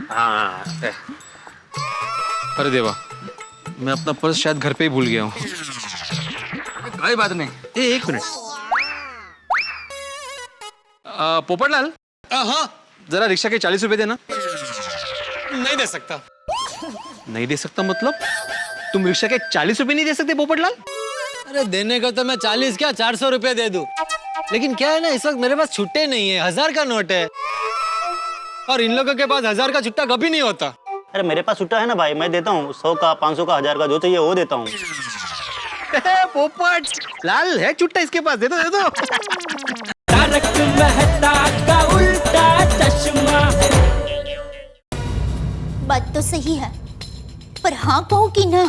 हाँ। अरे देवा, मैं अपना पर्स शायद घर पे ही भूल गया हूँ। कोई बात नहीं। एक मिनट। पोपटलाल। हाँ। जरा रिक्शा के 40 रुपए देना। नहीं दे सकता। नहीं दे सकता मतलब? तुम रिक्शा के 40 रुपए नहीं दे सकते पोपटलाल? अरे देने को तो मैं 40 क्या 400 रुपए दे दूं, लेकिन क्या है ना, इस वक्त मेरे पास छुट्टे नहीं है। 1000 का नोट है और इन लोगों के पास 1000 का छुट्टा कभी नहीं होता। अरे मेरे पास छुट्टा है ना भाई, मैं देता हूँ 100 का, 500 का, 1000 का, जो चाहिए वो देता हूँ। पोपट लाल है छुट्टा इसके पास, दे दो दे दो। तारक मेहता का उल्टा चश्मा। बात तो सही है, पर हाँ कहूँ कि ना?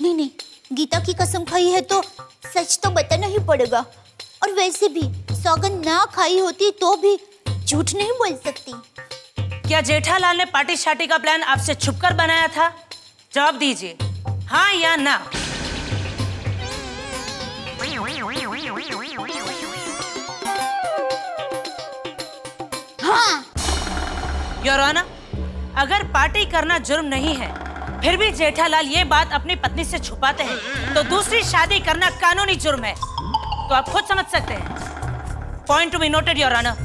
नहीं नहीं, गीता की कसम खाई है तो सच तो बताना ही पड़ेगा। और वैसे भी सौगंध ना खाई होती तो भी झूठ नहीं बोल सकती। क्या जेठालाल ने पार्टी शार्टी का प्लान आपसे छुपकर बनाया था? जवाब दीजिए, हाँ या ना। हाँ। योर ऑनर, अगर पार्टी करना जुर्म नहीं है, फिर भी जेठालाल ये बात अपनी पत्नी से छुपाते हैं, तो दूसरी शादी करना कानूनी जुर्म है। तो आप खुद समझ सकते हैं। Point to be noted your honour.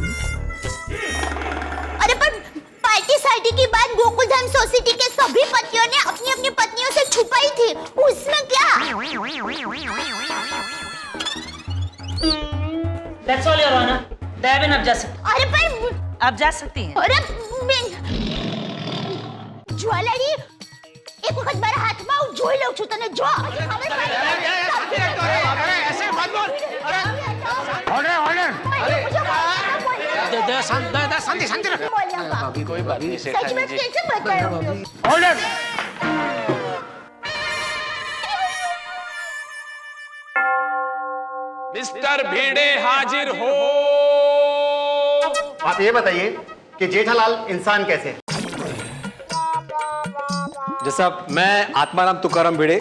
अरे पर पार्टी सार्टी की बात गोकुलधाम सोसाइटी के सभी पतियों ने अपनी अपनी पत्नियों से छुपाई थी, उसमें क्या? That's all your honor. Dayaben आप जा सकती। अरे पर आप जा सकती हैं। अरे ज्वेलरी एक वक्त बार हाथ में જોઈ લઉં છું તને જો ऐसे मत बोल। Order order. शांति शांति रखो। भाभी कोई बात नहीं, सच में कैसे बताया? ऑर्डर। मिस्टर भिड़े हाजिर हो। आप ये बताइए कि जेठालाल इंसान कैसे है? जैसा मैं आत्माराम तुकाराम भिड़े,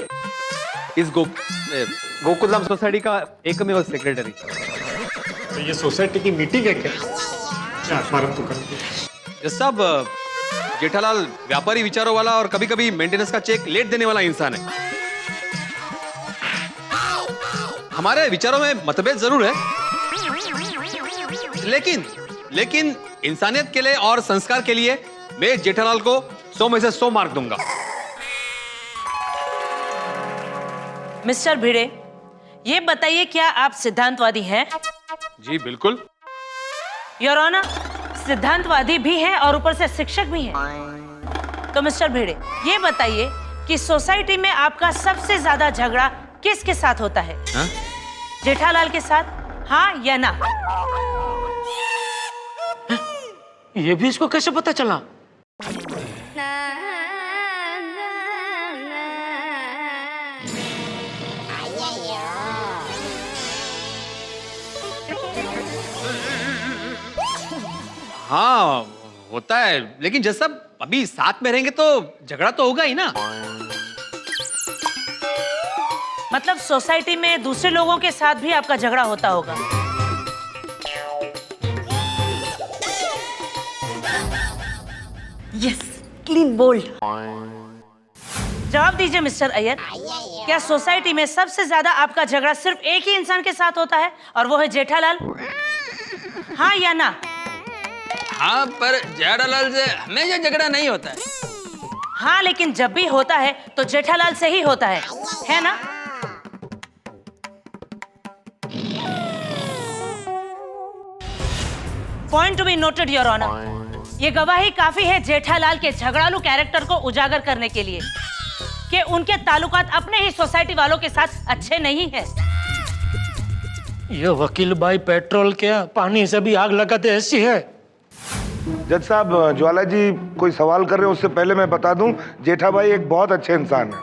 इस गोकुलधाम सोसाइटी का एकमेव सेक्रेटरी। तो ये सोसाइटी की मीटिंग है क्या? आत्माराम तुकाराम। जैसा जेठालाल व्यापारी विचारों वाला और कभी कभी मेंटेनेंस का चेक लेट देने वाला इंसान है। हमारे विचारों में मतभेद जरूर है, लेकिन इंसानियत के लिए और संस्कार के लिए मैं जेठालाल को 100 में से 100 मार्क दूंगा। मिस्टर भिड़े, ये बताइए क्या आप सिद्धांतवादी हैं? जी बिल्कुल। योर ऑनर, सिद्धांतवादी भी हैं और ऊपर से शिक्षक भी हैं। तो मिस्टर भिड़े, ये बताइए कि सोसाइटी में आपका सबसे ज्यादा झगड़ा किसके साथ होता है? हा? जेठालाल के साथ, हाँ या ना? ये भी इसको कैसे पता चला? हाँ होता है, लेकिन जैसा अभी साथ में रहेंगे तो झगड़ा तो होगा ही ना। मतलब सोसाइटी में दूसरे लोगों के साथ भी आपका झगड़ा होता होगा। Yes, clean bowled. जवाब दीजिए मिस्टर अय्यर, क्या सोसाइटी में सबसे ज्यादा आपका झगड़ा सिर्फ एक ही इंसान के साथ होता है और वो है जेठालाल? हाँ या ना? हाँ, पर जेठालाल से हमेशा झगड़ा नहीं होता है। हाँ, लेकिन जब भी होता है तो जेठालाल से ही होता है ना? Point to be noted your honour. ये गवाही काफी है जेठालाल के झगड़ालू कैरेक्टर को उजागर करने के लिए कि उनके ताल्लुकात अपने ही सोसाइटी वालों के साथ अच्छे नहीं हैं। ये वकील भाई पेट्रोल क्या पानी से भी आग लगाते ऐसी है। जज साहब, ज्वाला जी कोई सवाल कर रहे हैं उससे पहले मैं बता दूं, जेठा भाई एक बहुत अच्छे इंसान है।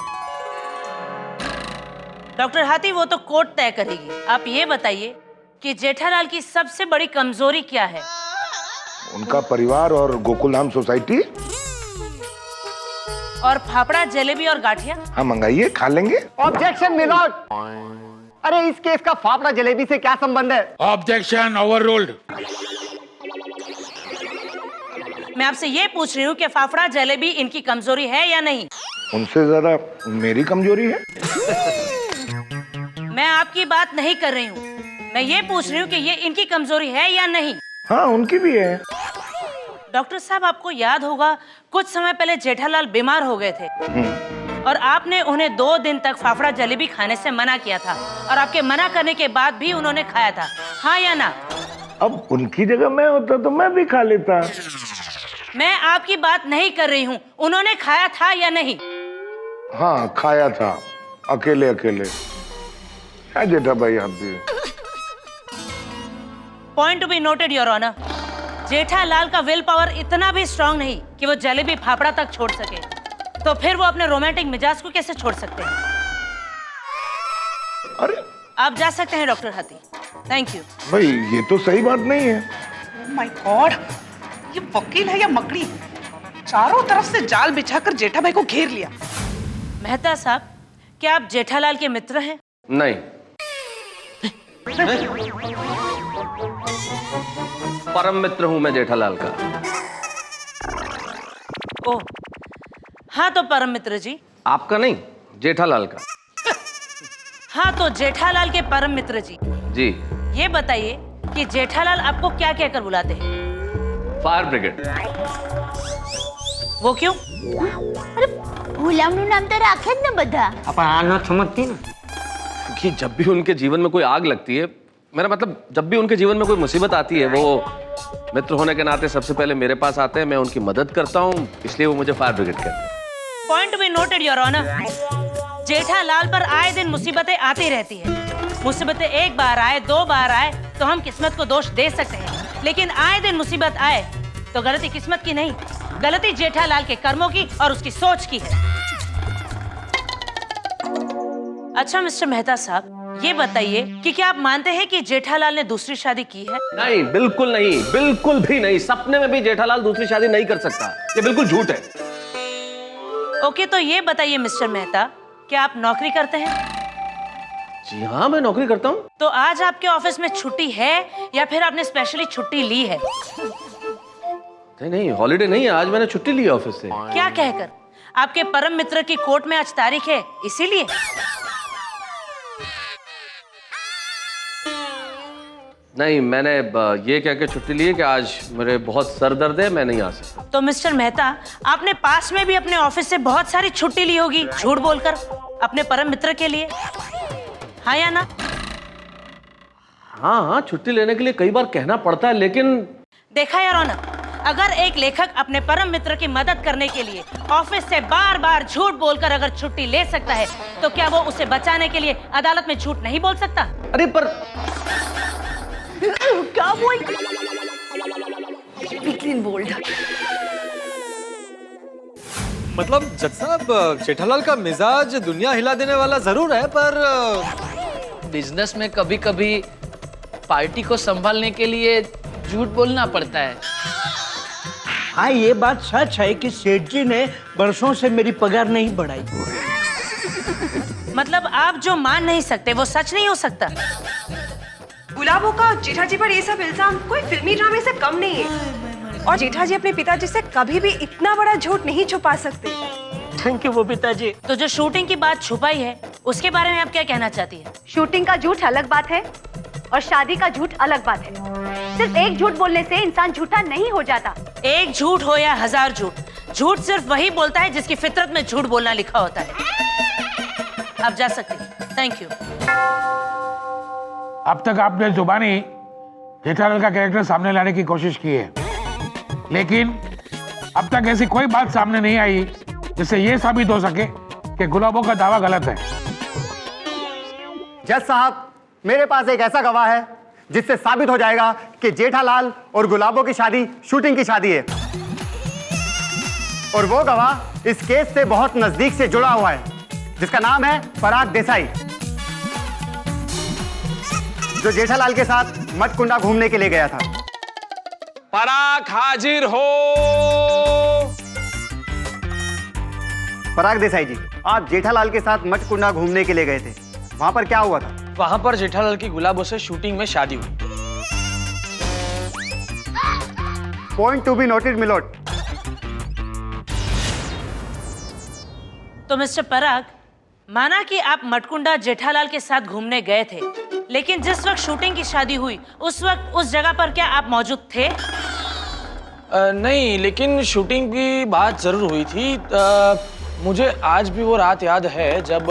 डॉक्टर हाथी, वो तो कोर्ट तय करेगी। आप ये बताइए कि जेठालाल की सबसे बड़ी कमजोरी क्या है? उनका परिवार और गोकुलधाम सोसाइटी। और फाफड़ा, जलेबी और गाठिया? हाँ मंगाइए, खा लेंगे। Objection my lord. अरे इस केस का फाफड़ा जलेबी से क्या संबंध है? Objection overruled. मैं आपसे ये पूछ रही हूँ कि फाफड़ा जलेबी इनकी कमजोरी है या नहीं। उनसे ज्यादा मेरी कमजोरी है। मैं आपकी बात नहीं कर रही हूँ, मैं ये पूछ रही हूँ कि ये इनकी कमजोरी है या नहीं। हाँ उनकी भी है। डॉक्टर साहब, आपको याद होगा कुछ समय पहले जेठालाल बीमार हो गए थे और आपने उन्हें 2 दिन तक फाफड़ा जलेबी खाने से मना किया था, और आपके मना करने के बाद भी उन्होंने खाया था, हाँ या ना? अब उनकी जगह मैं होता तो मैं भी खा लेता। मैं आपकी बात नहीं कर रही हूँ, उन्होंने खाया था या नहीं? हाँ खाया था, अकेले अकेले। क्या जेठा भाई आप भी। Point to be noted your honour, Jethalal का विल पावर इतना भी स्ट्रांग नहीं कि वो जलेबी फाफड़ा तक छोड़ सके, तो फिर वो अपने रोमांटिक मिजाज को कैसे छोड़ सकते हैं? अरे आप जा सकते हैं डॉक्टर हाथी। Thank you. भाई ये तो सही बात नहीं है। माय गॉड, ये वकील है या मकड़ी? चारों तरफ से जाल बिछाकर जेठा भाई को घेर लिया। मेहता साहब, क्या आप जेठालाल के मित्र हैं? नहीं। परम मित्र हूं मैं जेठालाल का। ओह हाँ, तो परम मित्र जी। आपका नहीं, जेठालाल का। हाँ, तो जेठालाल के परम मित्र जी। जी। ये बताइए कि जेठालाल आपको क्या कहकर बुलाते हैं? Fire brigade. वो क्यों? अरे गुलामનું નામ તો રાખે જ ને બધા। अपन आना समझती ना। क्योंकि जब भी उनके जीवन में कोई आग लगती है, मेरा मतलब जब भी उनके जीवन में कोई मुसीबत आती है, वो मित्र होने के नाते सबसे पहले मेरे पास आते हैं, मैं उनकी मदद करता हूँ, इसलिए वो मुझे फायर ब्रिगेड कहते हैं। Point be noted your honour, Jethalal पर आए दिन मुसीबतें आती रहती है। मुसीबतें एक बार आए, 2 बार आए तो हम किस्मत को दोष दे सकते हैं, लेकिन आए दिन मुसीबत आए तो गलती किस्मत की नहीं, गलती जेठालाल के कर्मों की और उसकी सोच की है। अच्छा मिस्टर मेहता साहब, ये बताइए कि क्या आप मानते हैं कि जेठालाल ने दूसरी शादी की है? नहीं, बिल्कुल नहीं, बिल्कुल भी नहीं। सपने में भी जेठालाल दूसरी शादी नहीं कर सकता, ये बिल्कुल झूठ है। ओके, तो ये बताइए मिस्टर मेहता, क्या आप नौकरी करते हैं? जी हाँ, मैं नौकरी करता हूँ। तो आज आपके ऑफिस में छुट्टी है या फिर आपने स्पेशली छुट्टी ली है? नहीं, हॉलीडे नहीं है, आज मैंने छुट्टी ली है ऑफिस से। क्या कहकर? आपके परम मित्र की कोर्ट में आज तारीख है, इसीलिए? नहीं, मैंने ये कह के छुट्टी ली है कि आज मेरे बहुत सर दर्द है, मैं नहीं आ सकता। तो मिस्टर मेहता, आपने पास में भी अपने ऑफिस से बहुत सारी छुट्टी ली होगी झूठ बोलकर अपने परम मित्र के लिए, हाँ या ना? हाँ, छुट्टी लेने के लिए कई बार कहना पड़ता है, लेकिन देखा यार ऑनर, अगर एक लेखक अपने परम मित्र की मदद करने के लिए ऑफिस से बार बार झूठ बोलकर अगर छुट्टी ले सकता है, तो क्या वो उसे बचाने के लिए अदालत में झूठ नहीं बोल सकता? अरे पर क्या बोल? बोल्ड। मतलब जज साहब, जेठालाल का मिजाज दुनिया हिला देने वाला जरूर है, पर बिजनेस में कभी कभी पार्टी को संभालने के लिए झूठ बोलना पड़ता है। हाँ, ये बात सच है कि सेठ जी ने बरसों से मेरी पगार नहीं बढ़ाई। मतलब आप जो मान नहीं सकते वो सच नहीं हो सकता। गुलाबों का जेठा जी पर ये सब इल्जाम कोई फिल्मी ड्रामे से कम नहीं है, और जेठा जी अपने पिताजी से कभी भी इतना बड़ा झूठ नहीं छुपा सकते। थैंक यू वो पिताजी। तो जो शूटिंग की बात छुपाई है, उसके बारे में आप क्या कहना चाहती है? शूटिंग का झूठ अलग बात है और शादी का झूठ अलग बात है। सिर्फ एक झूठ बोलने से इंसान झूठा नहीं हो जाता। एक झूठ हो या 1000 झूठ, झूठ सिर्फ वही बोलता है जिसकी फितरत में झूठ बोलना लिखा होता है। आप जा सकते हैं। Thank you. अब तक आपने जुबानी जेठालाल का कैरेक्टर सामने लाने की कोशिश की है, लेकिन अब तक ऐसी कोई बात सामने नहीं आई जिससे यह साबित हो सके कि गुलाबों का दावा गलत है। जज साहब, मेरे पास एक ऐसा गवाह है जिससे साबित हो जाएगा कि जेठालाल और गुलाबों की शादी शूटिंग की शादी है, और वो गवाह इस केस से बहुत नजदीक से जुड़ा हुआ है, जिसका नाम है पराग देसाई, जो जेठालाल के साथ मटकुंडा घूमने के लिए गया था। पराग हाजिर हो। पराग देसाई जी, आप जेठालाल के साथ मटकुंडा घूमने के लिए गए थे, वहां पर क्या हुआ था? वहां पर जेठालाल की गुलाबों से शूटिंग में शादी हुई। पॉइंट टू बी नोटेड मिलोट, तो मिस्टर पराग, माना कि आप मटकुंडा जेठालाल के साथ घूमने गए थे, लेकिन जिस वक्त शूटिंग की शादी हुई उस वक्त उस जगह पर क्या आप मौजूद थे? नहीं, लेकिन शूटिंग की बात जरूर हुई थी। मुझे आज भी वो रात याद है जब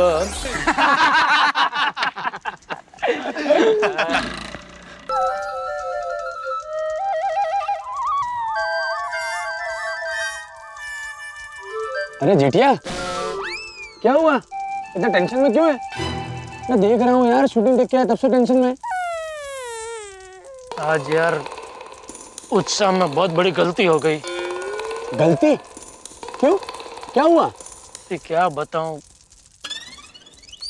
अरे जेठिया, क्या हुआ? इतना टेंशन में क्यों है? मैं देख रहा हूँ यार, शूटिंग देख के आया तब से टेंशन में। आज यार उत्साह में बहुत बड़ी गलती हो गई। गलती? क्यों? क्या हुआ? ये क्या बताऊं।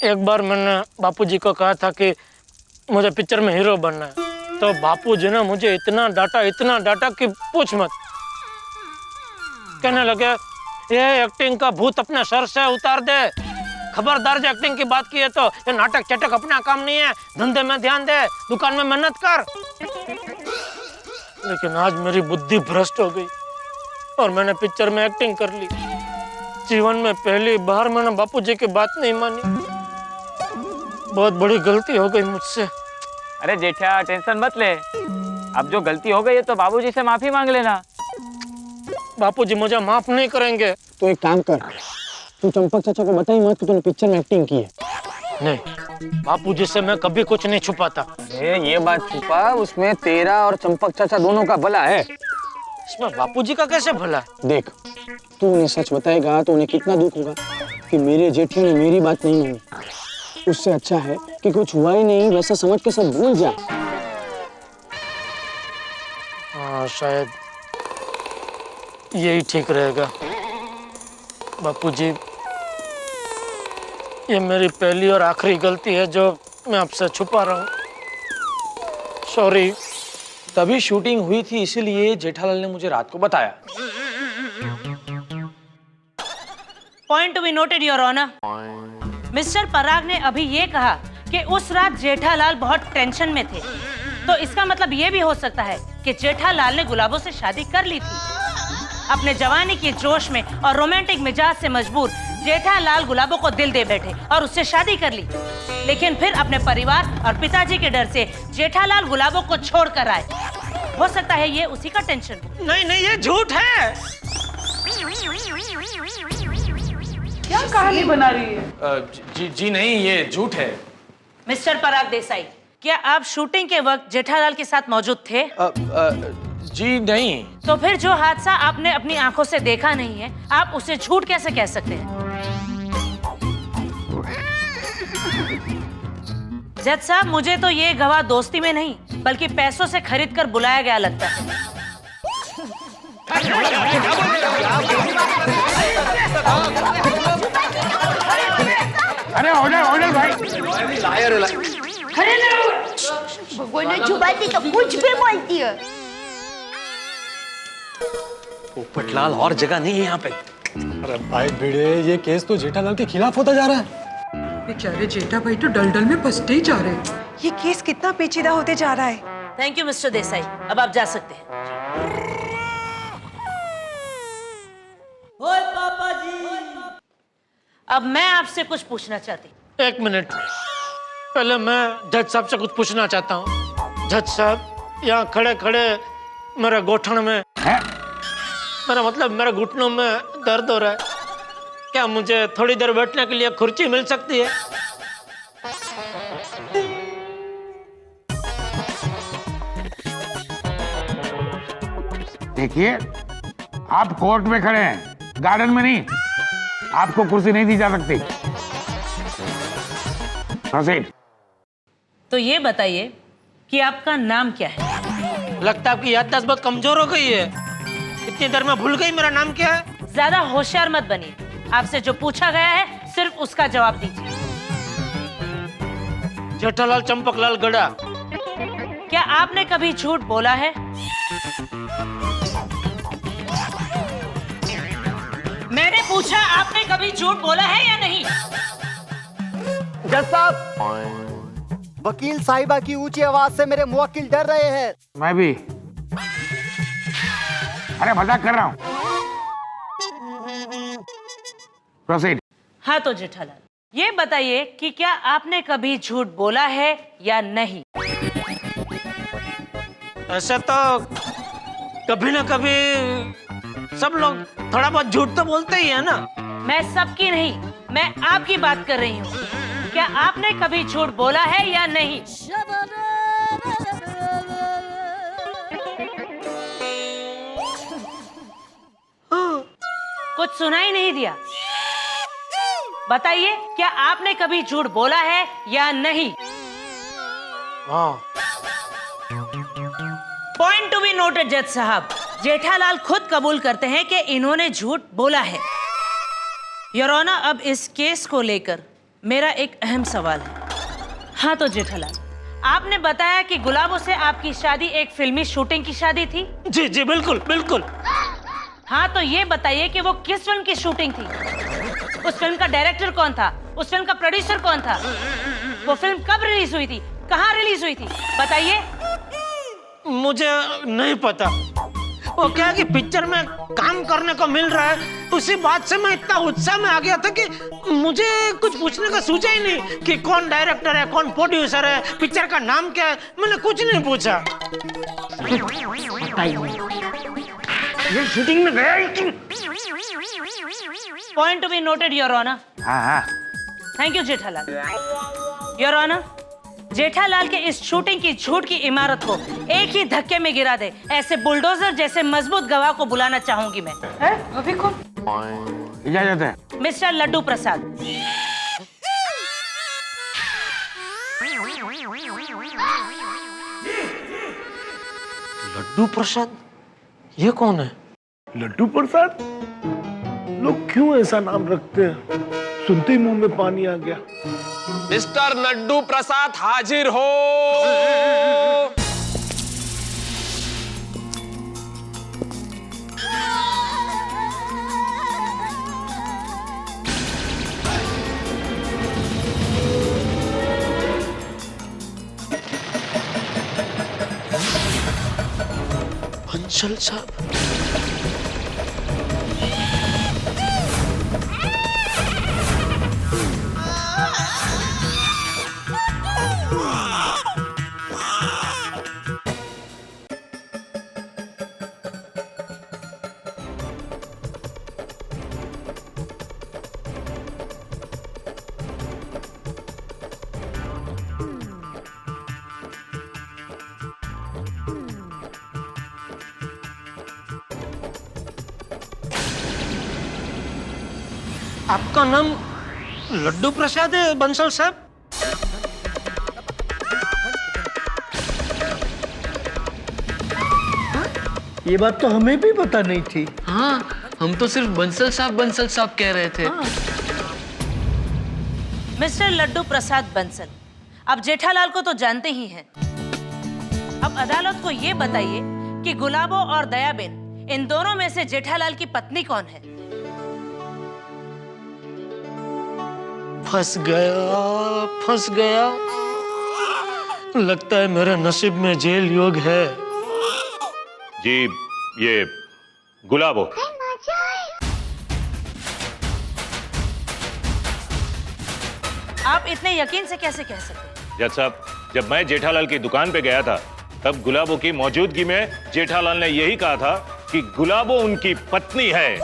एक बार मैंने बापूजी को कहा था कि मुझे पिक्चर में हीरो बनना है, तो बापूजी ने मुझे इतना डांटा कि पूछ मत। कहने लगे, ये एक्टिंग का भूत अपने सर से उतार दे, खबरदार जो एक्टिंग की बात की है तो ये नाटक चटक अपना काम नहीं है, धंधे में ध्यान दे, दुकान में मेहनत कर। लेकिन आज मेरी बुद्धि भ्रष्ट हो गई और मैंने पिक्चर में एक्टिंग कर ली। जीवन में पहली बार मैंने बापूजी की बात नहीं मानी। बहुत बड़ी गलती हो गई मुझसे। अरे जेठा, टेंशन मत ले। अब जो गलती हो गई है तो बाबूजी से माफी मांग लेना। बापूजी मुझे माफ नहीं करेंगे। तो एक काम कर, तू चंपक चाचा को बताई मत कि तूने पिक्चर में एक्टिंग की है। नहीं, बापूजी से मैं कभी कुछ नहीं छुपाता। ये बात छुपा, उसमें तेरा और चंपक चाचा दोनों का भला है। इसमें बापूजी का कैसे भला है? देख, तू उन्हें सच बताएगा तो उन्हें कितना दुख होगा कि मेरे जेठिया ने मेरी बात नहीं मानी। उससे अच्छा है कि कुछ हुआ ही नहीं, वैसा समझ के सब भूल जा। हाँ, शायद यही ठीक रहेगा। बापूजी, ये मेरी पहली और आखिरी गलती है जो मैं आपसे छुपा रहा हूँ। सॉरी। तभी शूटिंग हुई थी, इसीलिए जेठालाल ने मुझे रात को बताया। Point to be noted your honour. Mister Parag ने अभी ये कहा कि उस रात जेठालाल बहुत टेंशन में थे, तो इसका मतलब ये भी हो सकता है कि जेठालाल ने गुलाबों से शादी कर ली थी। अपने जवानी के जोश में और रोमांटिक मिजाज से मजबूर जेठालाल गुलाबों को दिल दे बैठे और उससे शादी कर ली। लेकिन फिर अपने परिवार और पिताजी के डर से जेठालाल गुलाबों को छोड़कर आए। हो सकता है ये उसी का टेंशन हो। नहीं नहीं, ये झूठ है। क्या कहानी बना रही है? जी नहीं, ये झूठ है। मिस्टर पराग देसाई, क्या आप शूटिंग के वक्त जेठालाल के साथ मौजूद थे? जी नहीं। तो फिर जो हादसा आपने अपनी आंखों से देखा नहीं है, आप उसे झूठ कैसे कह सकते हैं? जज साहब, मुझे तो ये गवाह दोस्ती में नहीं बल्कि पैसों से खरीद कर बुलाया गया लगता है। अरे ऑर्डर भाई। भगवान जुबान दी तो कुछ भी बोलती है। पोपटलाल, और जगह नहीं है यहाँ पे। अरे भाई भिड़े, ये केस तो जेठालाल के खिलाफ होता जा रहा है। बेचारे जेठा भाई तो डल में फंसते ही जा रहे हैं। ये केस कितना पेचीदा होते जा रहा है। थैंक यू मिस्टर देसाई, अब आप जा सकते हैं। ओए पापा जी, अब मैं आपसे कुछ पूछना चाहती हूँ। एक मिनट, पहले मैं जज साहब से कुछ पूछना चाहता हूँ। जज साहब, यहाँ खड़े खड़े मेरे गोठन में है, मेरा मतलब मेरे घुटनों में दर्द हो रहा है। क्या मुझे थोड़ी देर बैठने के लिए कुर्सी मिल सकती है? देखिए, आप कोर्ट में खड़े हैं, गार्डन में नहीं। आपको कुर्सी नहीं दी जा सकती। प्रोसीड। तो ये बताइए कि आपका नाम क्या है? लगता है आपकी याददाश्त बहुत कमजोर हो गई है। इतनी देर में भूल गई मेरा नाम क्या है। ज्यादा होशियार मत बनिए। आपसे जो पूछा गया है सिर्फ उसका जवाब दीजिए। जेठालाल चंपकलाल गड़ा। क्या आपने कभी झूठ बोला है? मैंने पूछा आपने कभी झूठ बोला है या नहीं? जज साहब, वकील साहिबा की ऊंची आवाज से मेरे मुवक्किल डर रहे हैं। मैं भी। अरे मजाक कर रहा हूँ। प्रोसीड। हाँ तो जेठालाल, ये बताइए कि क्या आपने कभी झूठ बोला है या नहीं? ऐसे तो कभी ना कभी सब लोग थोड़ा बहुत झूठ तो बोलते ही है ना। मैं सबकी नहीं, मैं आपकी बात कर रही हूँ। क्या आपने कभी झूठ बोला है या नहीं? कुछ सुनाई नहीं दिया। बताइए, क्या आपने कभी झूठ बोला है या नहीं? हाँ। पॉइंट टू बी नोटेड जज साहब, जेठालाल खुद कबूल करते हैं कि इन्होंने झूठ बोला है। योर ऑनर, अब इस केस को लेकर मेरा एक अहम सवाल है। हाँ तो जेठालाल, आपने बताया कि गुलाबों से आपकी शादी एक फिल्मी शूटिंग की शादी थी। जी जी बिल्कुल बिल्कुल। हाँ तो ये बताइए कि वो किस फिल्म की शूटिंग थी? उस फिल्म का डायरेक्टर कौन था? उस फिल्म का प्रोड्यूसर कौन था? वो फिल्म कब रिलीज हुई थी? कहाँ रिलीज हुई थी? बताइए। मुझे नहीं पता। वो क्या कि पिक्चर में काम करने को मिल रहा है, उसी बात से मैं इतना उत्साह में आ गया था कि मुझे कुछ पूछने का सूझा ही नहीं कि कौन डायरेक्टर है, कौन प्रोड्यूसर है, पिक्चर का नाम क्या है। मैंने कुछ नहीं पूछा। ये शूटिंग में गया ही। Point to be noted your honour. हाँ। Thank you Jethalal. Your honour, Jethalal के इस शूटिंग की झूठ की इमारत को एक ही धक्के में गिरा दे, ऐसे बुलडोजर जैसे मजबूत गवाह को बुलाना चाहूंगी मैं। अभी कौन? इजाजत है। मिस्टर लड्डू प्रसाद। लड्डू प्रसाद? ये कौन है? लड्डू प्रसाद? लोग क्यों ऐसा नाम रखते हैं? सुनते ही मुंह में पानी आ गया। मिस्टर लड्डू प्रसाद हाजिर हो। बंसल साहब। आपका नाम लड्डू प्रसाद है बंसल साहब? ये बात तो हमें भी पता नहीं थी। हाँ, हम तो सिर्फ बंसल साहब कह रहे थे। मिस्टर लड्डू प्रसाद बंसल, अब जेठालाल को तो जानते ही हैं। अब अदालत को ये बताइए कि गुलाबो और दयाबेन, इन दोनों में से जेठालाल की पत्नी कौन है? फंस गया। लगता है मेरे नसीब में जेल योग है। जी, ये गुलाबो। आप इतने यकीन से कैसे कह सकते हैं? जज साहब, जब मैं जेठालाल की दुकान पे गया था, तब गुलाबो की मौजूदगी में जेठालाल ने यही कहा था कि गुलाबो उनकी पत्नी है।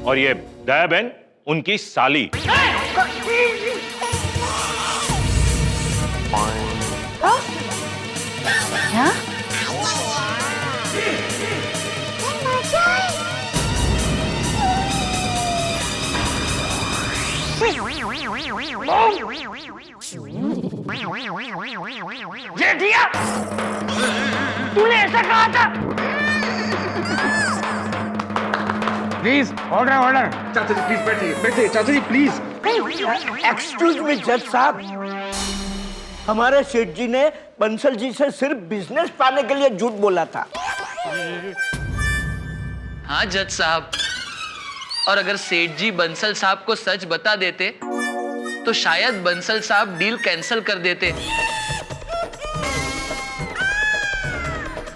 और ये दयाबेन उनकी साली। जेठिया, तूने ऐसा कहा था? Please order. चाचा जी प्लीज बैठिए। चाचा जी प्लीज। एक्सक्यूज मी जज साहब, हमारे सेठ जी ने बंसल जी से सिर्फ बिजनेस पाने के लिए झूठ बोला था। हाँ जज साहब, और अगर सेठ जी बंसल साहब को सच बता देते तो शायद बंसल साहब डील कैंसिल कर देते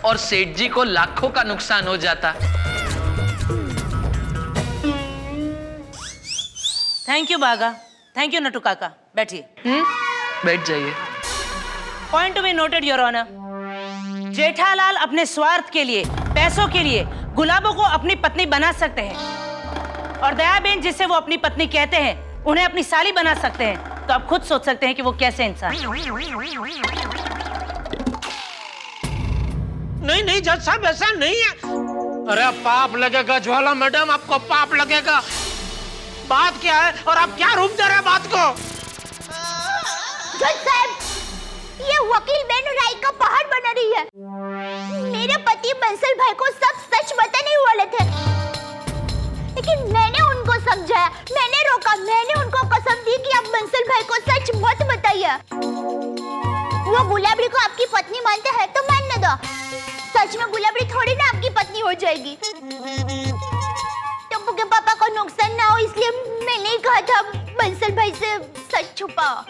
और सेठ जी को लाखों का नुकसान हो जाता। Thank you Bagha, thank you Natu काका। बैठिए। बैठ जाइए। Point to be noted your honour, Jethalal अपने स्वार्थ के लिए, पैसों के लिए गुलाबों को अपनी पत्नी बना सकते हैं और दयाबेन जिसे वो अपनी पत्नी कहते हैं उन्हें अपनी साली बना सकते हैं। तो आप खुद सोच सकते हैं कि वो कैसे इंसान। नहीं जज साहब, ऐसा नहीं है। अरे पाप लगेगा ज्वाला मैडम, आपको पाप लगेगा। बात क्या है और आप क्या रूप दे रहे हैं बात को? जज साहब, ये वकील बहन राय का पहाड़ बना रही है। मेरे पति बंसल भाई को सब सच बताने वाले थे, लेकिन मैंने उनको समझाया, मैंने रोका, मैंने उनको कसम दी कि आप बंसल भाई को सच मत बताइए। वो गुलाबरी को आपकी पत्नी मानते हैं तो मानने दो, सच में गुलाबरी थोड़ी ना आपकी पत्नी हो जाएगी। टप्पू के पापा को नुकसान ना हो इसलिए मैंने ही कहा था बंसल भाई से सच छुपाओ।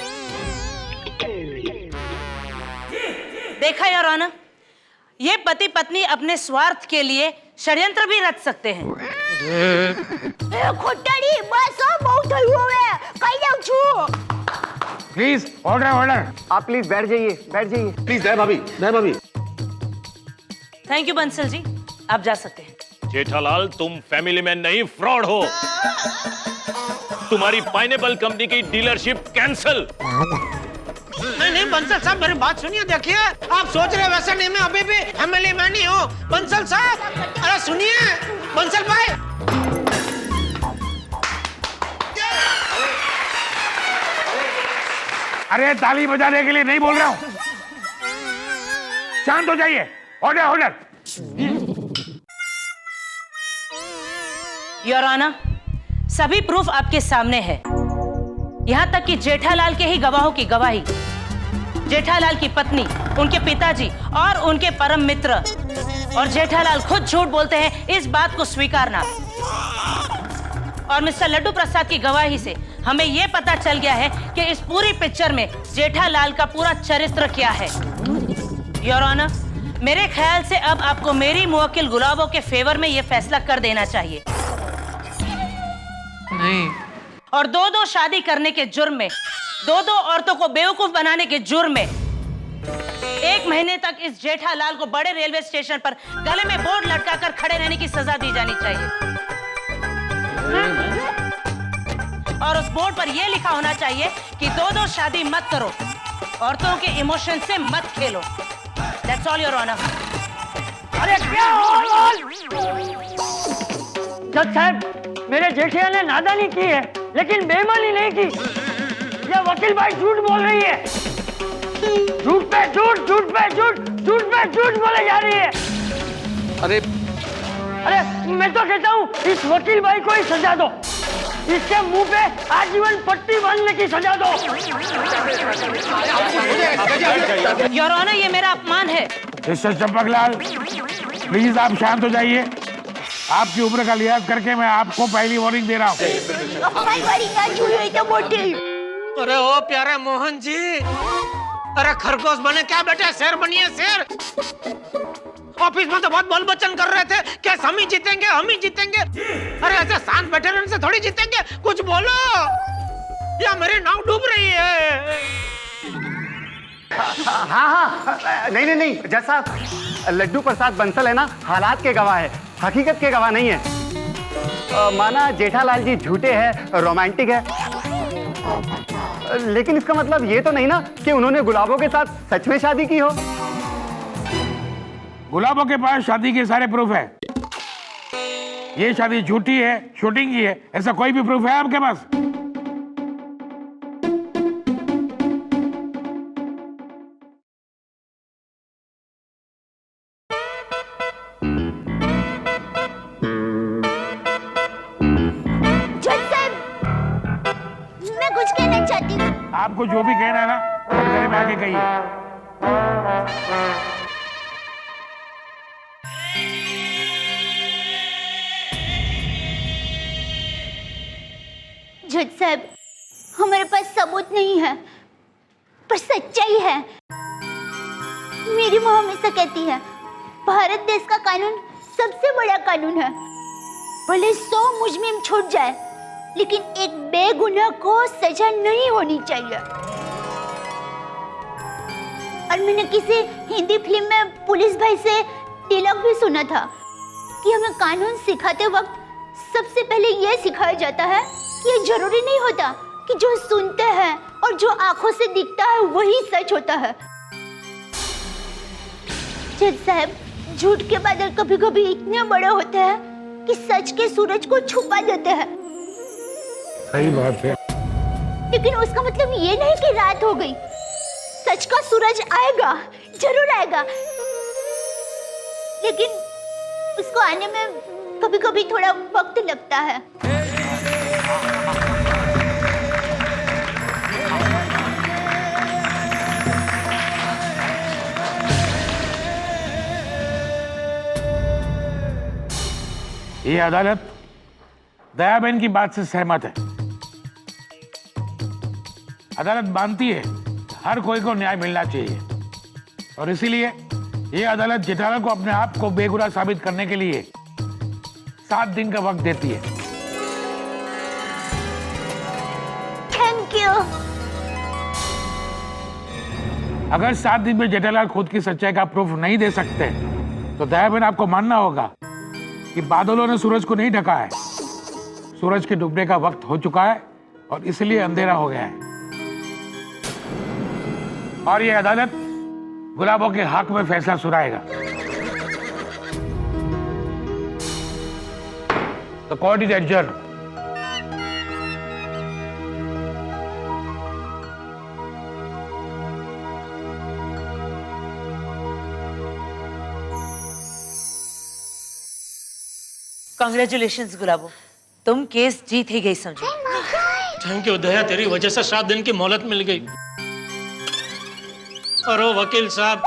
देखा यार ऑनर, ये पति पत्नी अपने स्वार्थ के लिए षड्यंत्र भी रच सकते हैं। खोटाड़ी बस बहुत हुए कहीं जाऊं छू। Please order. आप प्लीज बैठ जाइए। प्लीज दया भाभी, दया भाभी। थैंक यू बंसल जी, आप जा सकते हैं। जेठालाल, तुम फैमिली में नहीं, फ्रॉड हो। तुम्हारी पाइनएप्पल कंपनी की डीलरशिप कैंसिल। नहीं बंसल साहब, मेरी बात सुनिए। देखिए, आप सोच रहे वैसे नहीं, मैं अभी भी फैमिली में नहीं हूँ। बंसल साहब, अरे सुनिए बंसल भाई। अरे ताली बजाने के लिए नहीं बोल रहा हूं, शांत हो जाइए। ऑर्डर। योर ऑनर, सभी प्रूफ आपके सामने है, यहाँ तक कि जेठालाल के ही गवाहों की गवाही, जेठालाल की पत्नी, उनके पिताजी और उनके परम मित्र, और जेठालाल खुद झूठ बोलते हैं इस बात को स्वीकारना। और मिस्टर लड्डू प्रसाद की गवाही से हमें यह पता चल गया है कि इस पूरी पिक्चर में जेठालाल का पूरा चरित्र क्या है। योर ऑनर, मेरे ख्याल से अब आपको मेरी मुवक्किल गुलाबों के फेवर में यह फैसला कर देना चाहिए। नहीं। और दो शादी करने के जुर्म में, दो औरतों को बेवकूफ बनाने के जुर्म में 1 महीने तक इस जेठालाल को बड़े रेलवे स्टेशन पर गले में बोर्ड लटकाकर खड़े रहने की सजा दी जानी चाहिए। और उस बोर्ड पर यह लिखा होना चाहिए कि दो शादी मत करो, औरतों के इमोशन से मत खेलो। That's all, Your Honor. अरे क्या जज साहब, मेरे जेठिया ने नादानी की है लेकिन बेईमानी नहीं की। यह वकील भाई झूठ बोल रही है, झूठ पे झूठ बोले जा रही है। अरे मैं तो कहता हूँ इस वकील भाई को ही सजा दो, इसके मुंह पे आजीवन पट्टी बांधने की सजा दो। योर ऑनर, ये मेरा अपमान है। मिस्टर चंपकलाल, प्लीज आप शांत हो जाइए। आपकी उम्र का लिहाज करके मैं आपको पहली वार्निंग दे रहा हूँ। अरे ओ प्यारे मोहन जी, अरे खरगोश बने क्या बेटे, शेर बनिए शेर। ऑफिस में तो बहुत बोल बच्चन कर रहे थे, क्या हम ही जीतेंगे। अरे ऐसे शांत बैठे रहने से थोड़ी जीतेंगे, कुछ बोलो या मेरी नाव डूब रही है। हाँ, नहीं जज साहब, लड्डू प्रसाद बंसल है ना, हालात के गवाह है, हकीकत के गवाह नहीं है। माना जेठालाल जी झूठे हैं, रोमांटिक है, लेकिन इसका मतलब ये तो नहीं ना कि उन्होंने गुलाबों के साथ सच में शादी की हो। गुलाबों के पास शादी के सारे प्रूफ है। ये शादी झूठी है, शूटिंग की है, ऐसा कोई भी प्रूफ है आपके पास? आपको जो भी कहना है ना, घर में आके कहिए। जज साहब, हमारे पास सबूत नहीं है, पर सच्चाई है। मेरी माँ हमेशा कहती है, भारत देश का कानून सबसे बड़ा कानून है। भले 100 मुजरिम छूट जाए, लेकिन एक बेगुनाह को सजा नहीं होनी चाहिए। और मैंने किसी हिंदी फिल्म में पुलिस भाई से डायलॉग भी सुना था कि हमें कानून सिखाते वक्त सबसे पहले यह सिखाया जाता है कि ये जरूरी नहीं होता कि जो सुनते हैं और जो आंखों से दिखता है वही सच होता है। जज साहब, झूठ के बादल कभी कभी इतने बड़े होते हैं कि सच के सूरज को छुपा देते हैं। सही बात है। लेकिन उसका मतलब ये नहीं कि रात हो गई। सच का सूरज आएगा, जरूर आएगा, लेकिन उसको आने में कभी कभी थोड़ा वक्त लगता है। ये अदालत दयाबेन की बात से सहमत है। अदालत मानती है हर कोई को न्याय मिलना चाहिए, और इसीलिए ये अदालत जेठालाल को अपने आप को बेगुनाह साबित करने के लिए 7 दिन का वक्त देती है। Thank you. अगर 7 दिन में जेठालाल खुद की सच्चाई का प्रूफ नहीं दे सकते, तो दयाबेन आपको मानना होगा कि बादलों ने सूरज को नहीं ढका है। सूरज के डूबने का वक्त हो चुका है और इसलिए अंधेरा हो गया है। और ये अदालत गुलाबों के हक में फैसला सुनाएगा। The court is adjourned. Congratulations Gulabo, तुम केस जीत ही गई समझो। थैंक यू दया, तेरी वजह से 7 दिन की मोहलत मिल गई। और वो वकील साहब,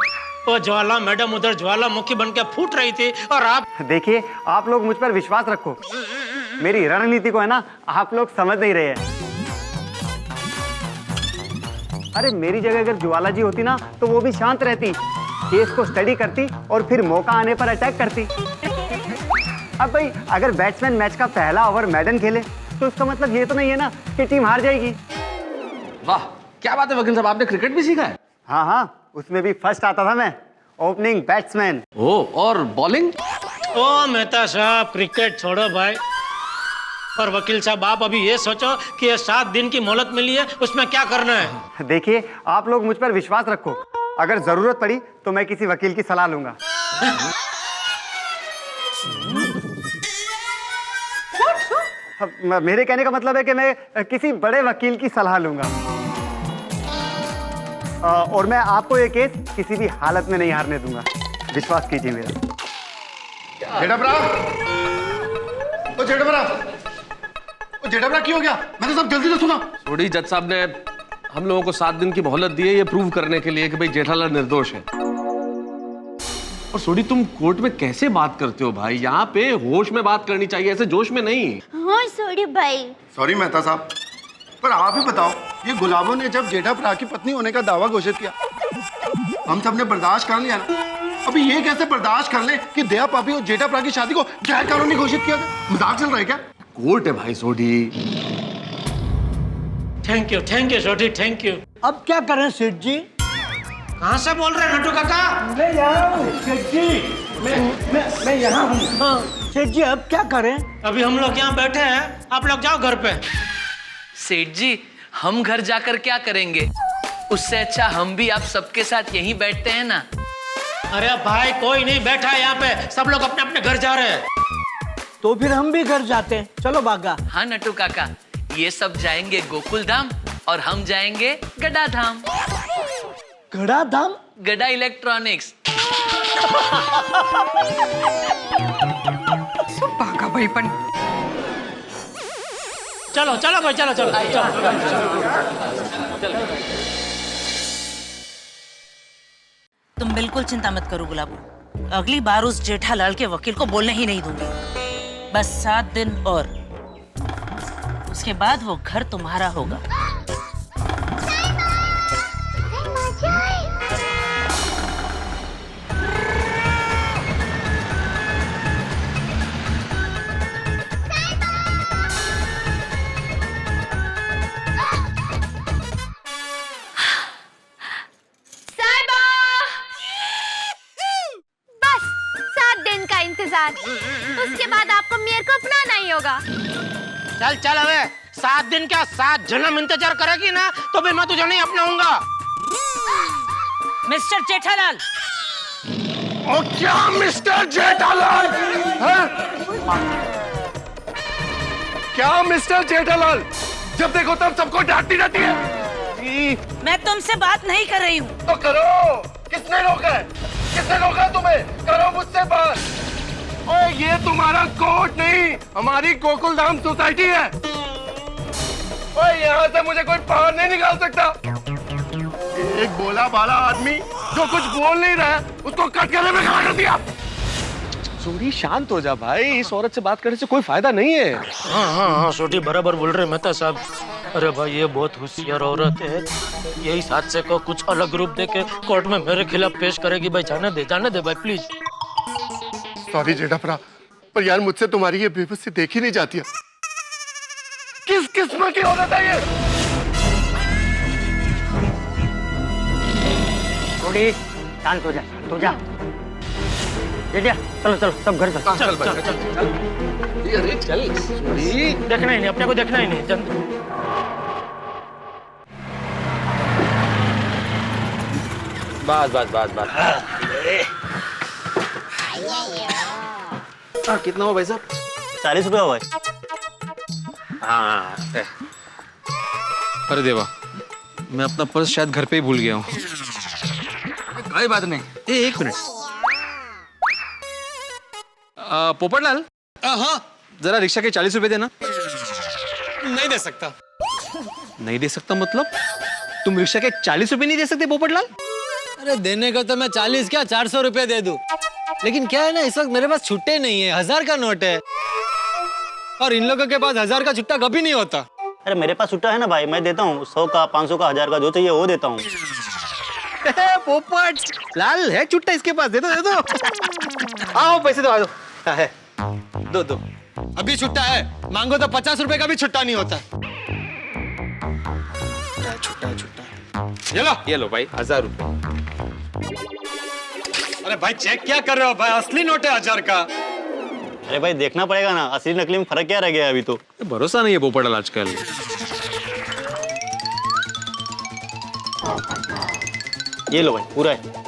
वो ज्वाला मैडम उधर ज्वालामुखी बन के फूट रही थी, और आप देखिए, आप लोग मुझ पर विश्वास रखो। मेरी रणनीति को है ना, आप लोग समझ नहीं रहे हैं। अरे मेरी जगह अगर ज्वाला जी होती ना, तो वो भी शांत रहती, केस को स्टडी करती और फिर मौका आने पर अटैक करती। अब भाई, अगर बैट्समैन मैच का पहला ओवर मैडन खेले, तो इसका मतलब ये तो नहीं है ना कि टीम हार जाएगी। वाह, क्या बात है वकील साहब, आपने क्रिकेट भी सीखा है? हाँ हाँ, उसमें भी फर्स्ट आता था मैं, ओपनिंग बैट्समैन। ओ, और बॉलिंग? ओ मेहता साहब, क्रिकेट छोड़ो भाई। और वकील साहब, आप अभी ये सोचो कि ये 7 दिन की मोहलत मिली है, उसमें क्या करना है। देखिए, आप लोग मुझ पर विश्वास रखो। अगर जरूरत पड़ी तो मैं किसी वकील की सलाह लूंगा। मेरे कहने का मतलब है कि मैं किसी बड़े वकील की सलाह लूंगा, और मैं आपको ये केस किसी भी हालत में नहीं हारने दूंगा। विश्वास कीजिए मेरा। जेठाबरा क्यों हो गया? मैंने सब जल्दी से सुना। थोड़ी जज साहब ने हम लोगों को 7 दिन की मोहलत दी है ये प्रूव करने के लिए कि भाई जेठालाल निर्दोष है। और सोडी, तुम कोर्ट में कैसे बात करते हो भाई? यहाँ पे होश में बात करनी चाहिए, ऐसे जोश में नहीं। हाँ सोडी भाई। सॉरी मेहता साहब, पर आप ही बताओ, ये गुलाबों ने जब जेठाभरा की पत्नी होने का दावा घोषित किया, हम सबने बर्दाश्त कर लिया ना। अभी ये कैसे बर्दाश्त कर ले कि दया पापी और जेठाभरा की शादी को गैर कानूनी घोषित किया था? मजाक चल रहा है क्या? कोर्ट है भाई Sodhi. Thank you Sodhi, thank you. अब क्या करें सेठ जी? कहाँ से बोल रहे हैं नटू काका? मैं यहाँ हूँ सेठ जी, मैं यहाँ हूँ। हाँ सेठ जी, अब क्या करें? अभी हम लोग यहाँ बैठे हैं, आप लोग जाओ घर पे। सेठ जी, हम घर जाकर क्या करेंगे? उससे अच्छा हम भी आप सबके साथ यहीं बैठते हैं ना। अरे भाई, कोई नहीं बैठा है यहाँ पे, सब लोग अपने अपने घर जा रहे हैं। तो फिर हम भी घर जाते हैं, चलो बागा। हाँ नटू काका, ये सब जाएंगे गोकुल धाम और हम जाएंगे गड़ा धाम। गड़ा धाम? गड़ा इलेक्ट्रॉनिक्स। बागा भाई पण। चलो चलो भाई, चलो चलो चलो। तुम बिल्कुल चिंता मत करो गुलाबो, अगली बार उस जेठालाल के वकील को बोलने ही नहीं दूंगी। बस 7 दिन और, उसके बाद वो घर तुम्हारा होगा। बस 7 दिन का इंतजार, उसके बाद आपको मेयर को अपनाना ही होगा। चल चल अबे, 7 दिन क्या 7 जन्म इंतजार करेगी ना तो भी मैं तुझे नहीं अपनाऊंगा। मिस्टर जेठालाल। और क्या मिस्टर जेठालाल? क्या मिस्टर जेठालाल? जब देखो तब सबको डांटती रहती है। मैं तुमसे बात नहीं कर रही हूँ। तो करो, किसने रोका है? किसने रोका तुम्हें? करो मुझसे बात। ओए ये तुम्हारा कोर्ट नहीं, हमारी गोकुलधाम सोसाइटी है। ओए यहाँ से मुझे कोई बाहर नहीं निकाल सकता। एक बोला बाला आदमी जो कुछ बोल नहीं रहा है उसको कट करने में खड़ा कर दिया। सोडी शांत हो जा भाई, इस औरत से बात करने से कोई फायदा नहीं है। हाँ सोटी बराबर बोल रहे मेहता साहब। अरे भाई ये बहुत होशियार औरत है, यही हादसे को कुछ अलग रूप देके कोर्ट में मेरे खिलाफ पेश करेगी। भाई जाने दे भाई प्लीज। सॉरी जेठापरा, पर यार मुझसे तुम्हारी ये बेबसी देखी नहीं जाती है। किस किस्म की औरत है ये? थोड़ी शांत हो जा, तो जा। चलो चलो सब घर चलो। चल अरे चल सोडी। देखना ही नहीं, अपने को देखना ही नहीं। बस। कितना हुआ भाई साहब? 40 रुपए हो भाई। हाँ। अरे देवा, मैं अपना पर्स शायद घर पे ही भूल गया हूँ। कोई बात नहीं, एक मिनट। पोपटलाल, हाँ जरा रिक्शा के 40 रुपए देना। नहीं दे सकता। नहीं दे सकता मतलब? तुम रिक्शा के 40 रुपए नहीं दे सकते पोपटलाल? अरे देने को तो मैं 40 क्या 400 रुपए दे दूं, लेकिन क्या है ना, इस वक्त मेरे पास छुट्टे नहीं है। 1000 का नोट है और इन लोगों के पास 1000 का छुट्टा कभी नहीं होता। अरे मेरे पास छुट्टा है ना भाई, मैं देता हूँ 100 का, 500 का, 1000 का, जो चाहिए वो देता हूँ। पोपट लाल है छुट्टा इसके पास, दे दो। आओ पैसे दो, है दो। अभी छुट्टा है, मांगो तो 50 रुपए का भी छुट्टा नहीं होता। छुट्टा ये लो भाई 1000 रुपए। अरे भाई चेक क्या कर रहे हो भाई, असली नोट है 1000 का। अरे भाई देखना पड़ेगा ना, असली नकली में फर्क क्या रह गया अभी तो। भरोसा नहीं है पोपटलाल आजकल। ये लो भाई पूरा है।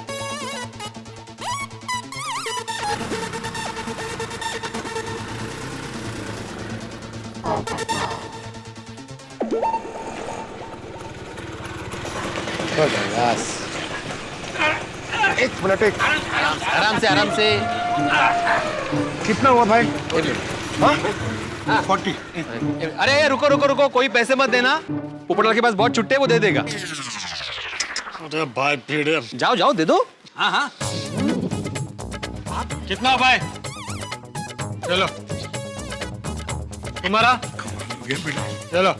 एक मिनट, आराम से। कितना हुआ भाई? 40। अरे रुको, कोई पैसे मत देना। पोपटलाल के पास बहुत छुट्टे, वो दे देगा। अरे भाई भीड़े, जाओ दे दो। हाँ। कितना भाई? चलो तुम्हारा चलो।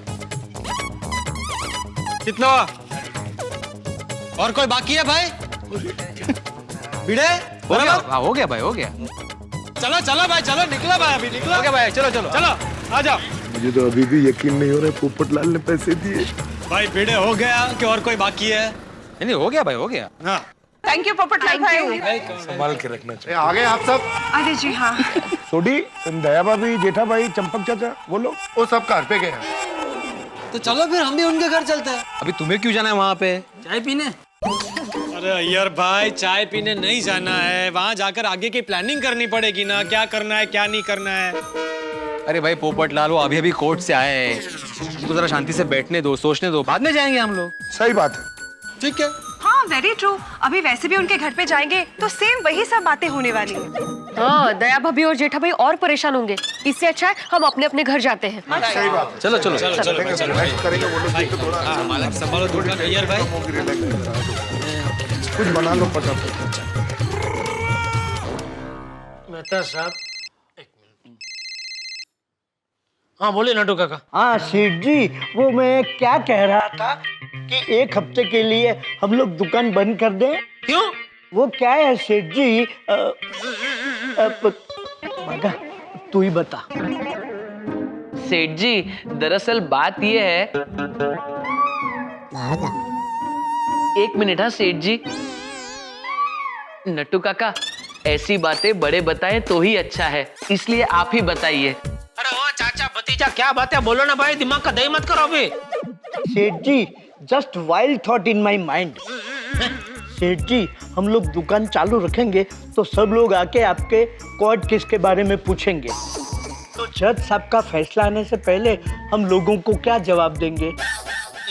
कितना हुआ? और कोई बाकी है भाई? भिड़े हो गया भाई, हो गया। चलो भाई, चलो निकलो भाई, अभी निकलो। हो गया भाई, चलो आ जाओ। मुझे तो अभी भी यकीन नहीं हो रहा पोपटलाल ने पैसे दिए। भाई भिड़े हो गया कि और कोई बाकी है? नहीं हो गया भाई, हो गया। हाँ थैंक यू पोपटलाल भाई। संभाल के रखना चाहिए। आ गए आप सब? अरे जी हाँ। सोडी, दया भाभी, जेठा भाई, चंपक चाचा, बोलो। वो सब घर पे गए हैं। तो चलो फिर हम भी उनके घर चलते हैं। अभी तुम्हें क्यों जाना है वहाँ पे? चाय पीने? अरे यार भाई, चाय पीने नहीं जाना है, वहाँ जाकर आगे की प्लानिंग करनी पड़ेगी ना, क्या करना है क्या नहीं करना है। अरे भाई पोपटलाल, वो अभी कोर्ट से आए हैं, उनको जरा शांति से बैठने दो, सोचने दो, बाद में जाएंगे हम लोग। सही बात है। ठीक है। हाँ वेरी ट्रू। अभी वैसे भी उनके घर पे जाएंगे तो सेम वही सब बातें होने वाली हैं। हाँ, दया भाभी और जेठा भाई और परेशान होंगे, इससे अच्छा है हम अपने अपने घर जाते हैं। सही बात है। चलो करेंगे वो लोग तो थोड़ा संभालो यार भाई। कुछ बना लो फटाफट। मेहता साहब हाँ बोलिए नटू काका। हाँ सेठ जी, वो मैं क्या कह रहा था कि एक हफ्ते के लिए हम लोग दुकान बंद कर दें। क्यों? वो क्या है सेठ जी, मगा तू ही बता। सेठ जी दरअसल बात ये है। एक मिनट। हाँ सेठ जी। नट्टू काका, ऐसी बातें बड़े बताएं तो ही अच्छा है, इसलिए आप ही बताइए। अरे ओ चाचा भतीजा क्या बात है, बोलो ना भाई, दिमाग का दही मत करो अभी। सेठ जी just wild thought in my mind. सेठ जी हम लोग दुकान चालू रखेंगे तो सब लोग आके आपके कोर्ट केस के बारे में पूछेंगे, तो जज साहब का फैसला आने से पहले हम लोगों को क्या जवाब देंगे?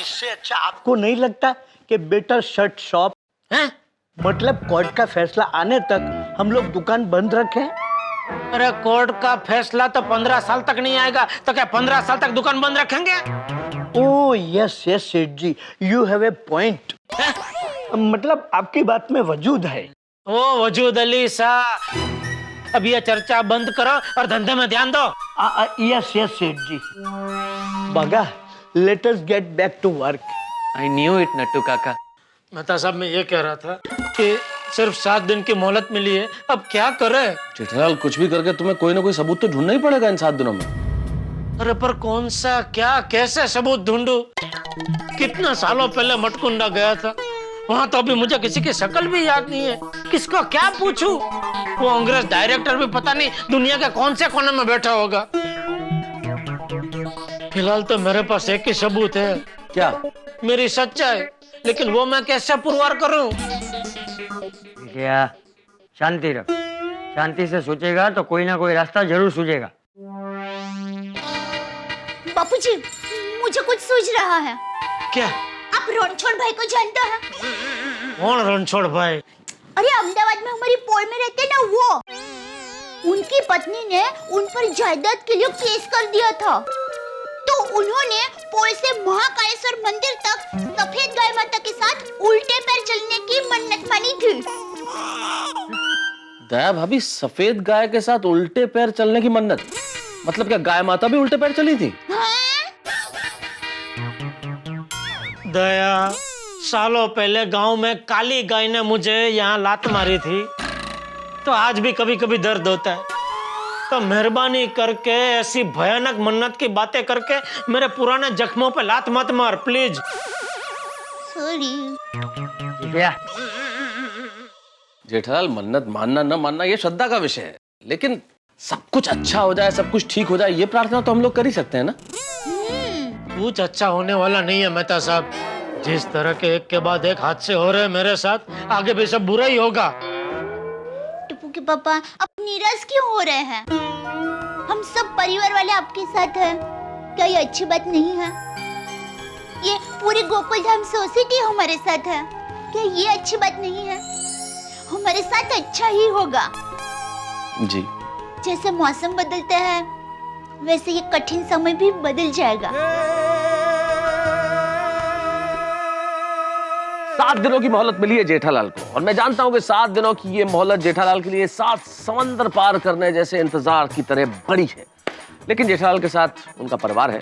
इससे अच्छा आपको नहीं लगता कि बेटर शट शॉप है? मतलब कोर्ट का फैसला आने तक हम लोग दुकान बंद रखें। अरे कोर्ट का फैसला तो 15 साल तक नहीं आएगा, तो क्या 15 साल तक दुकान बंद रखेंगे? ओह यस यस सेठ जी, यू हैव ए पॉइंट। मतलब आपकी बात में वजूद है। ओ वजूद अली सा, अब ये चर्चा बंद करो और धंधे में ध्यान दो। यस यस सेठ ji. Bagha, let us get back to work. I knew it Nattu काका। मेहता साहब मैं ये कह रहा था कि सिर्फ 7 दिन की मोहलत मिली है, अब क्या करे? जेठालाल कुछ भी करके तुम्हें कोई ना कोई सबूत तो ढूंढना ही पड़ेगा इन 7 दिनों में। अरे पर कौन सा, क्या, कैसे सबूत ढूंढूं? कितना सालों पहले मटकुंडा गया था, वहां तो अभी मुझे किसी की शक्ल भी याद नहीं है, किसको क्या पूछूं? वो अंग्रेज डायरेक्टर भी पता नहीं दुनिया के कौन से कोने में बैठा होगा। फिलहाल तो मेरे पास एक ही सबूत है। क्या? मेरी सच्चाई, लेकिन वो मैं कैसे पुरवार करूं? क्या शांति रख, शांति से सोचेगा तो कोई ना कोई रास्ता जरूर सूझेगा। बापूजी, मुझे कुछ सूझ रहा है। क्या? आप रणछोड़ भाई को जानते हैं? कौन रणछोड़ भाई? अरे अहमदाबाद में हमारी पोल में रहते ना वो। उनकी पत्नी ने उन पर जायदाद के लिए केस कर दिया था, तो उन्होंने पोल से महाकालेश्वर मंदिर तक सफेद गाय माता के साथ उल्टे पैर चलने की मन्नत मानी थी। दया भाभी, सफेद गाय के साथ उल्टे पैर चलने की मन्नत? मतलब क्या गाय माता भी उल्टे पैर चली थी? दया, सालों पहले गांव में काली गाय ने मुझे यहाँ लात मारी थी, तो आज भी कभी कभी दर्द होता है। तो मेहरबानी करके ऐसी भयानक मन्नत की बातें करके मेरे पुराने जख्मों पे लात मत मार प्लीज। सॉरी। जेठालाल, मन्नत मानना न मानना ये श्रद्धा का विषय है, लेकिन सब कुछ अच्छा हो जाए, सब कुछ ठीक हो जाए, ये प्रार्थना तो हम लोग कर ही सकते हैं ना। कुछ अच्छा होने वाला नहीं है मेहता साहब। जिस तरह के एक के बाद एक हादसे हो रहे हैं मेरे साथ, आगे भी सब बुरा ही होगा। टप्पू के पापा, आप निराश क्यों हो रहे हैं? हम सब परिवार वाले आपके साथ हैं। क्या ये अच्छी बात नहीं है? ये पूरी गोकुलधाम सोसाइटी हमारे साथ है। क्या ये अच्छी बात नहीं है? हमारे साथ अच्छा ही होगा। जी। जैसे मौसम बदलते हैं, वैसे ये कठिन समय भी बदल जाएगा। 7 दिनों की मोहलत मिली है जेठालाल को, और मैं जानता हूं कि 7 दिनों की ये मोहलत जेठालाल के लिए 7 समंदर पार करने जैसे इंतजार की तरह बड़ी है। लेकिन जेठालाल के साथ उनका परिवार है,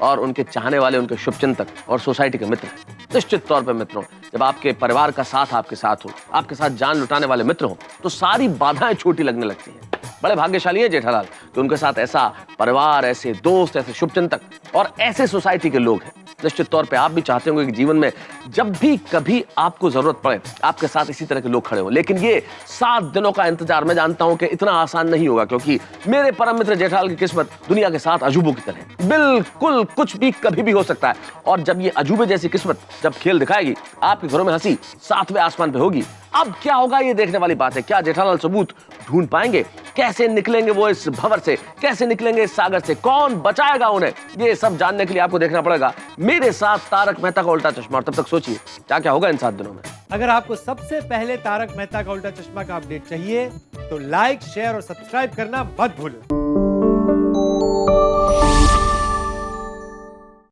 और उनके चाहने वाले, उनके शुभचिंतक और सोसाइटी के मित्र। निश्चित तौर पर मित्रों, जब आपके परिवार का साथ आपके साथ हो, आपके साथ जान लुटाने वाले मित्र हो, तो सारी बाधाएं छोटी लगने लगती हैं। बड़े भाग्यशाली है जेठालाल कि उनके साथ ऐसा परिवार, ऐसे दोस्त, ऐसे शुभचिंतक और ऐसे सोसाइटी के लोग हैं। निश्चित तौर पे आप भी चाहते होंगे कि जीवन में जब भी कभी आपको जरूरत पड़े, आपके साथ इसी तरह के लोग खड़े हों। लेकिन ये 7 दिनों का इंतजार मैं जानता हूं कि इतना आसान नहीं होगा, क्योंकि मेरे परम मित्र जेठालाल की किस्मत दुनिया के 7 अजूबों की तरह है। बिल्कुल कुछ भी कभी भी हो सकता है, और जब ये अजूबे जैसी किस्मत जब खेल दिखाएगी, आपके घरों में हंसी 7वें आसमान पे होगी। अब क्या होगा ये देखने वाली बात है। क्या जेठालाल सबूत ढूंढ पाएंगे? कैसे निकलेंगे वो इस भंवर से? कैसे निकलेंगे इस सागर से? कौन बचाएगा उन्हें? ये सब जानने के लिए आपको देखना पड़ेगा मेरे साथ तारक मेहता का उल्टा चश्मा। और तब तक सोचिए क्या क्या होगा इन 7 दिनों में। अगर आपको सबसे पहले तारक मेहता का उल्टा चश्मा का अपडेट चाहिए तो लाइक, शेयर और सब्सक्राइब करना मत भूलें।